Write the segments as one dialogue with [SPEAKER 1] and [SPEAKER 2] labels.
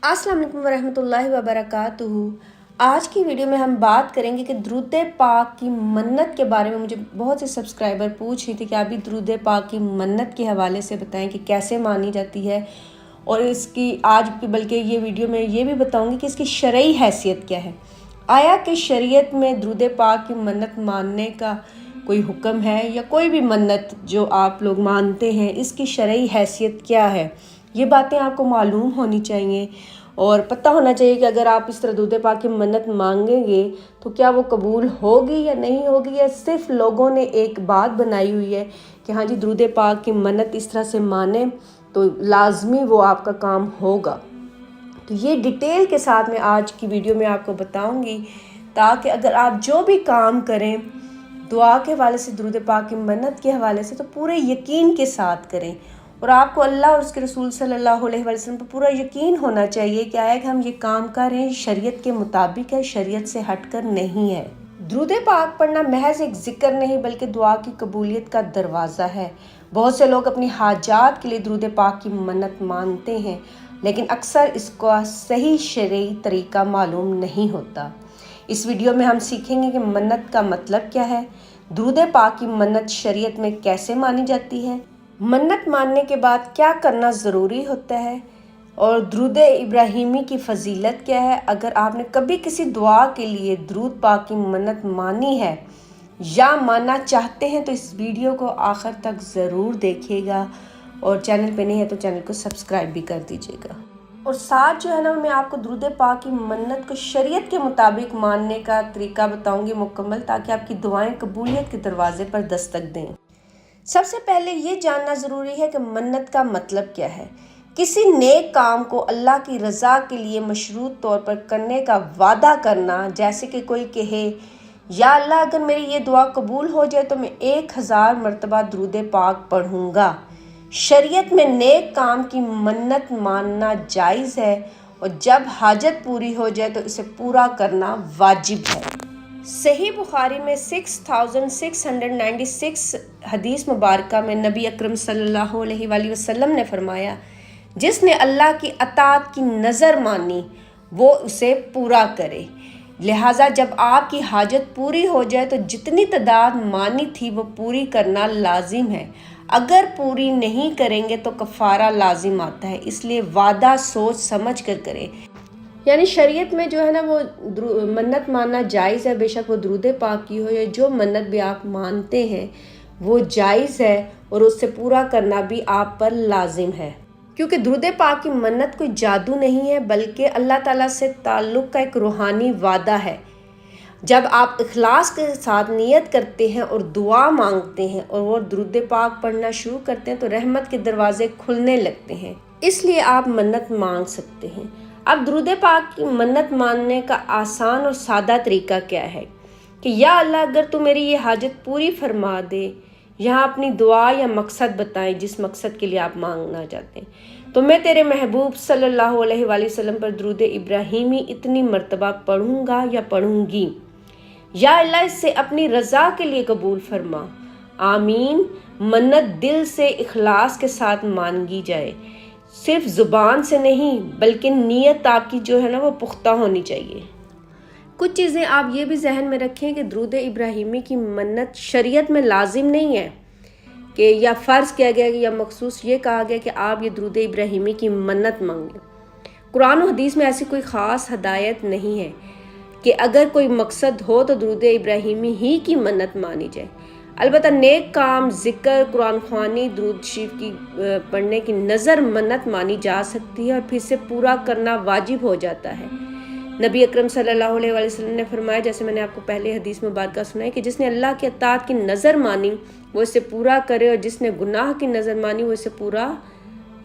[SPEAKER 1] अस्सलाम वालेकुम वरहमतुल्लाहि वबरकातुहू। आज की वीडियो में हम बात करेंगे कि दुरूद पाक की मन्नत के बारे में। मुझे बहुत से सब्सक्राइबर पूछ रही थी कि आप भी दुरूद पाक की मन्नत के हवाले से बताएं कि कैसे मानी जाती है, और इसकी आज बल्कि ये वीडियो में ये भी बताऊंगी कि इसकी शरई हैसियत क्या है। आया कि शरीयत में दुरूद पाक की मन्नत मानने का कोई हुक्म है, या कोई भी मन्नत जो आप लोग मानते हैं इसकी शरई हैसियत क्या है, ये बातें आपको मालूम होनी चाहिए और पता होना चाहिए कि अगर आप इस तरह दुरूद पाक की मन्नत मांगेंगे तो क्या वो कबूल होगी या नहीं होगी, या सिर्फ लोगों ने एक बात बनाई हुई है कि हाँ जी दुरूद पाक की मन्नत इस तरह से माने तो लाजमी वो आपका काम होगा। तो ये डिटेल के साथ मैं आज की वीडियो में आपको बताऊंगी, ताकि अगर आप जो भी काम करें दुआ के हवाले से, दुरूद पाक की मन्नत के हवाले से, तो पूरे यकीन के साथ करें। और आपको अल्लाह और उसके रसूल सल्लल्लाहु अलैहि वसल्लम पर पूरा यकीन होना चाहिए कि आया कि हम ये काम कर रहे हैं शरीयत के मुताबिक है, शरीयत से हटकर नहीं है। दुरूद पाक पढ़ना महज एक जिक्र नहीं बल्कि दुआ की कबूलियत का दरवाज़ा है। बहुत से लोग अपनी हाजात के लिए दुरूद पाक की मन्नत मानते हैं, लेकिन अक्सर इसका सही शरई तरीका मालूम नहीं होता। इस वीडियो में हम सीखेंगे कि मन्नत का मतलब क्या है, दुरूद पाक की मन्नत शरीयत में कैसे मानी जाती है, मन्नत मानने के बाद क्या करना ज़रूरी होता है, और दुरूद इब्राहिमी की फ़जीलत क्या है। अगर आपने कभी किसी दुआ के लिए दुरूद पाक की मन्नत मानी है या मानना चाहते हैं तो इस वीडियो को आखिर तक ज़रूर देखिएगा, और चैनल पे नहीं है तो चैनल को सब्सक्राइब भी कर दीजिएगा। और साथ जो है ना, मैं आपको दुरूद पाक की मन्नत को शरीयत के मुताबिक मानने का तरीका बताऊंगी मुकम्मल, ताकि आपकी दुआएं कबूलियत के दरवाजे पर दस्तक दें। सबसे पहले ये जानना ज़रूरी है कि मन्नत का मतलब क्या है। किसी नेक काम को अल्लाह की रज़ा के लिए मशरूत तौर पर करने का वादा करना, जैसे कि कोई कहे या अल्लाह अगर मेरी ये दुआ कबूल हो जाए तो मैं 1000 मरतबा दुरूद पाक पढ़ूँगा। शरीयत में नेक काम की मन्नत मानना जायज़ है, और जब हाजत पूरी हो जाए तो इसे पूरा करना वाजिब है। सही बुखारी में 6696 हदीस मुबारका में नबी अकरम सल्लल्लाहु अलैहि वसल्लम ने फरमाया, जिसने अल्लाह की अताअत की नज़र मानी वो उसे पूरा करे। लिहाजा जब आपकी हाजत पूरी हो जाए तो जितनी तादाद मानी थी वो पूरी करना लाजिम है। अगर पूरी नहीं करेंगे तो कफ़ारा लाजिम आता है, इसलिए वादा सोच समझ कर करें। यानी शरीयत में जो है ना वो मन्नत मानना जायज़ है, बेशक वो दुरूद पाक की हो या जो मन्नत भी आप मानते हैं वो जायज़ है, और उससे पूरा करना भी आप पर लाजिम है। क्योंकि दुरूद पाक की मन्नत कोई जादू नहीं है, बल्कि अल्लाह ताला से ताल्लुक़ का एक रूहानी वादा है। जब आप इखलास के साथ नियत करते हैं और दुआ मांगते हैं और वो दुरूद पाक पढ़ना शुरू करते हैं तो रहमत के दरवाजे खुलने लगते हैं, इसलिए आप मन्नत मांग सकते हैं। अब दुरूद पाक की मन्नत मानने का आसान और सादा तरीका क्या है कि या अल्लाह अगर तू मेरी ये हाजत पूरी फरमा दे, यहाँ अपनी दुआ या मकसद बताएं जिस मकसद के लिए आप मांगना चाहते हैं, तो मैं तेरे महबूब सल्लल्लाहु अलैहि वसल्लम पर दुरूद इब्राहिमी इतनी मरतबा पढ़ूँगा या पढ़ूँगी। या अल्लाह इससे अपनी रज़ा के लिए कबूल फरमा, आमीन। मन्नत दिल से इखलास के साथ मांगी जाए, सिर्फ ज़ुबान से नहीं बल्कि नीयत आपकी जो है ना वो पुख्ता होनी चाहिए। कुछ चीज़ें आप ये भी जहन में रखें कि दुरूद इब्राहिमी की मन्नत शरीयत में लाजिम नहीं है कि या फ़र्ज़ किया गया या मखसूस ये कहा गया कि आप ये दुरूद इब्राहिमी की मन्नत मांगें। कुरान और हदीस में ऐसी कोई ख़ास हदायत नहीं है कि अगर कोई मकसद हो तो दुरूद इब्राहिमी ही की मन्नत मानी जाए। अलबत्ता नेक काम, ज़िक्र, कुरान ख़वानी, दुरूद शरीफ की पढ़ने की नज़र मन्नत मानी जा सकती है और फिर से पूरा करना वाजिब हो जाता है। नबी अकरम सल्लल्लाहु अलैहि वसल्लम ने फरमाया, जैसे मैंने आपको पहले हदीस मुबारक सुनाई, कि जिसने अल्लाह की अताअत की नज़र मानी वो इसे पूरा करे, और जिसने गुनाह की नज़र मानी वो इसे पूरा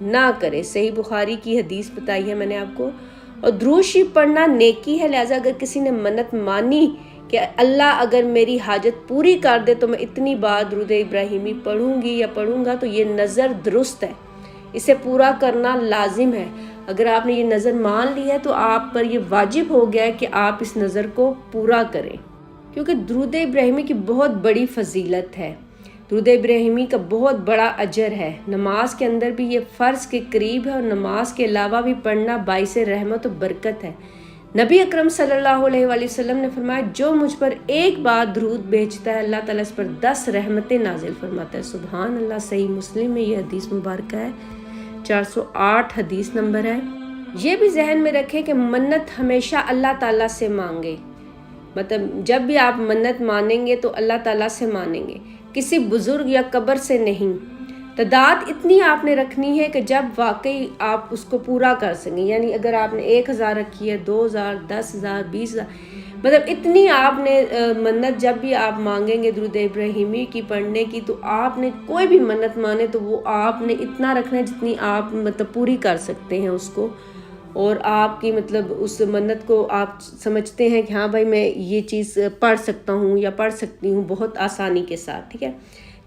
[SPEAKER 1] ना करे। सही बुखारी की हदीस बताई है मैंने आपको। और दुरूद शरीफ पढ़ना नेकी है, लिहाजा अगर किसी ने मन्नत मानी कि अल्लाह अगर मेरी हाजत पूरी कर दे तो मैं इतनी बार दुरूद इब्राहिमी पढ़ूंगी या पढ़ूंगा, तो ये नज़र दुरुस्त है, इसे पूरा करना लाजिम है। अगर आपने ये नज़र मान ली है तो आप पर ये वाजिब हो गया है कि आप इस नज़र को पूरा करें, क्योंकि दुरूद इब्राहिमी की बहुत बड़ी फजीलत है। درود ابراہیمی کا بہت بڑا اجر ہے، نماز کے اندر بھی یہ فرض کے قریب ہے، اور نماز کے علاوہ بھی پڑھنا باعث رحمت و برکت ہے۔ نبی اکرم صلی اللہ علیہ وآلہ وسلم نے فرمایا جو مجھ پر ایک بار درود بھیجتا ہے اللہ تعالیٰ اس پر 10 رحمتیں نازل فرماتا ہے۔ سبحان اللہ، صحیح مسلم میں یہ حدیث مبارکہ ہے، 408 حدیث نمبر ہے۔ یہ بھی ذہن میں رکھیں کہ منت ہمیشہ اللہ تعالیٰ سے مانگے، مطلب جب بھی آپ منت مانیں گے تو اللہ تعالیٰ سے مانیں گے، کسی بزرگ یا قبر سے نہیں۔ تعداد اتنی آپ نے رکھنی ہے کہ جب واقعی آپ اس کو پورا کر سکیں، یعنی اگر آپ نے 1000 رکھی ہے، 2000، 10,000، 20,000، مطلب اتنی آپ نے منت جب بھی آپ مانگیں گے درود ابراہیمی کی پڑھنے کی، تو آپ نے کوئی بھی منت مانے تو وہ آپ نے اتنا رکھنا ہے جتنی آپ مطلب پوری کر سکتے ہیں اس کو، اور آپ کی مطلب اس منت کو آپ سمجھتے ہیں کہ ہاں بھائی میں یہ چیز پڑھ سکتا ہوں یا پڑھ سکتی ہوں بہت آسانی کے ساتھ، ٹھیک ہے۔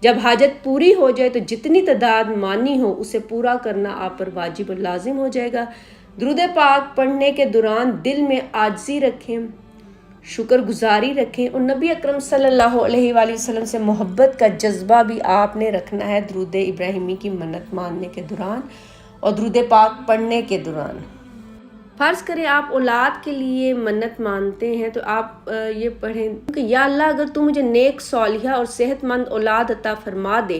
[SPEAKER 1] جب حاجت پوری ہو جائے تو جتنی تعداد مانی ہو اسے پورا کرنا آپ پر واجب و لازم ہو جائے گا۔ درود پاک پڑھنے کے دوران دل میں عاجزی رکھیں، شکر گزاری رکھیں، اور نبی اکرم صلی اللہ علیہ وآلہ وسلم سے محبت کا جذبہ بھی آپ نے رکھنا ہے درود ابراہیمی کی منت ماننے کے دوران اور درود پاک پڑھنے کے دوران۔ فرض کریں آپ اولاد کے لیے منت مانتے ہیں تو آپ یہ پڑھیں کہ یا اللہ اگر تو مجھے نیک صالحہ اور صحت مند اولاد عطا فرما دے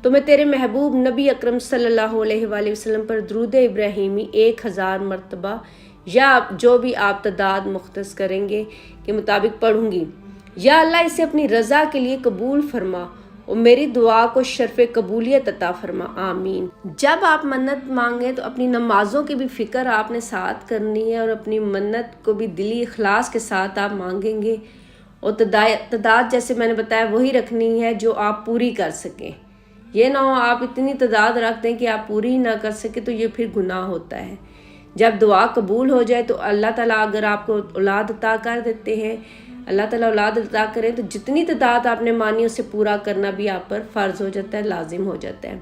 [SPEAKER 1] تو میں تیرے محبوب نبی اکرم صلی اللہ علیہ وآلہ وسلم پر درود ابراہیمی 1000 مرتبہ یا جو بھی آپ تعداد مختص کریں گے کے مطابق پڑھوں گی۔ یا اللہ اسے اپنی رضا کے لیے قبول فرما اور میری دعا کو شرف قبولیت عطا فرما، آمین۔ جب آپ منت مانگیں تو اپنی نمازوں کی بھی فکر آپ نے ساتھ کرنی ہے، اور اپنی منت کو بھی دلی اخلاص کے ساتھ آپ مانگیں گے، اور تعداد جیسے میں نے بتایا وہی رکھنی ہے جو آپ پوری کر سکیں۔ یہ نہ ہو آپ اتنی تعداد رکھ دیں کہ آپ پوری ہی نہ کر سکیں تو یہ پھر گناہ ہوتا ہے۔ جب دعا قبول ہو جائے تو اللہ تعالیٰ اگر آپ کو اولاد عطا کر دیتے ہیں، اللہ تعالیٰ اولاد عطا کریں تو جتنی تعداد آپ نے مانی اسے پورا کرنا بھی آپ پر فرض ہو جاتا ہے، لازم ہو جاتا ہے۔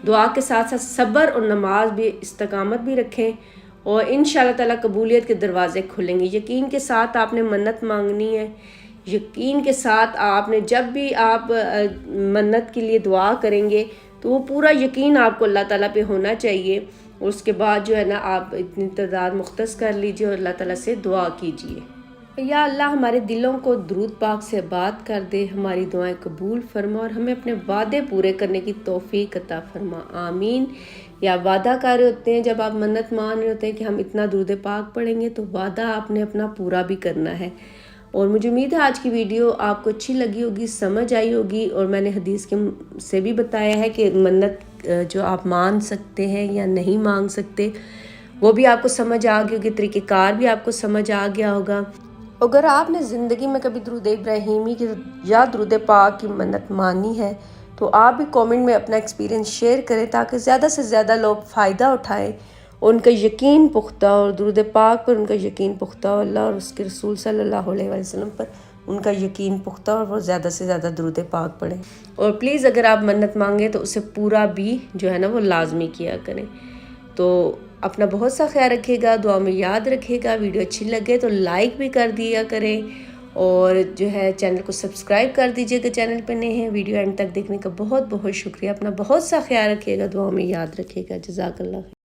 [SPEAKER 1] دعا کے ساتھ ساتھ صبر اور نماز بھی، استقامت بھی رکھیں، اور انشاءاللہ تعالیٰ قبولیت کے دروازے کھلیں گے۔ یقین کے ساتھ آپ نے منت مانگنی ہے، یقین کے ساتھ آپ نے جب بھی آپ منت کے لیے دعا کریں گے تو وہ پورا یقین آپ کو اللہ تعالیٰ پہ ہونا چاہیے، اور اس کے بعد جو ہے نا آپ اتنی تعداد مختص کر لیجئے اور اللہ تعالیٰ سے دعا کیجئے۔ یا اللہ ہمارے دلوں کو درود پاک سے آباد کر دے، ہماری دعائیں قبول فرما اور ہمیں اپنے وعدے پورے کرنے کی توفیق عطا فرما، آمین۔ یا وعدہ کر رہے ہوتے ہیں جب آپ منت مان رہے ہوتے ہیں کہ ہم اتنا درود پاک پڑھیں گے تو وعدہ آپ نے اپنا پورا بھی کرنا ہے۔ اور مجھے امید ہے آج کی ویڈیو آپ کو اچھی لگی ہوگی، سمجھ آئی ہوگی، اور میں نے حدیث کے سے بھی بتایا ہے کہ منت جو آپ مان سکتے ہیں یا نہیں مانگ سکتے وہ بھی آپ کو سمجھ آ گئی ہوگی، طریقہ کار بھی آپ کو سمجھ آ گیا ہوگا۔ اگر آپ نے زندگی میں کبھی درود ابراہیمی کی یا درود پاک کی منت مانی ہے تو آپ بھی کامنٹ میں اپنا ایکسپیرینس شیئر کریں تاکہ زیادہ سے زیادہ لوگ فائدہ اٹھائیں اور ان کا یقین پختہ اور درود پاک پر ان کا یقین پختہ ہو، اللہ اور اس کے رسول صلی اللہ علیہ وسلم پر ان کا یقین پختہ اور وہ زیادہ سے زیادہ درود پاک پڑھیں۔ اور پلیز اگر آپ منت مانگیں تو اسے پورا بھی جو ہے نا وہ لازمی کیا کریں۔ تو اپنا بہت سا خیال رکھیے گا، دعا میں یاد رکھیے گا، ویڈیو اچھی لگے تو لائک بھی کر دیا کریں، اور جو ہے چینل کو سبسکرائب کر دیجیے گا چینل پہ نئے ہیں۔ ویڈیو اینڈ تک دیکھنے کا بہت بہت شکریہ، اپنا بہت سا خیال رکھیے گا، دعا میں یاد رکھیے گا، جزاک اللہ۔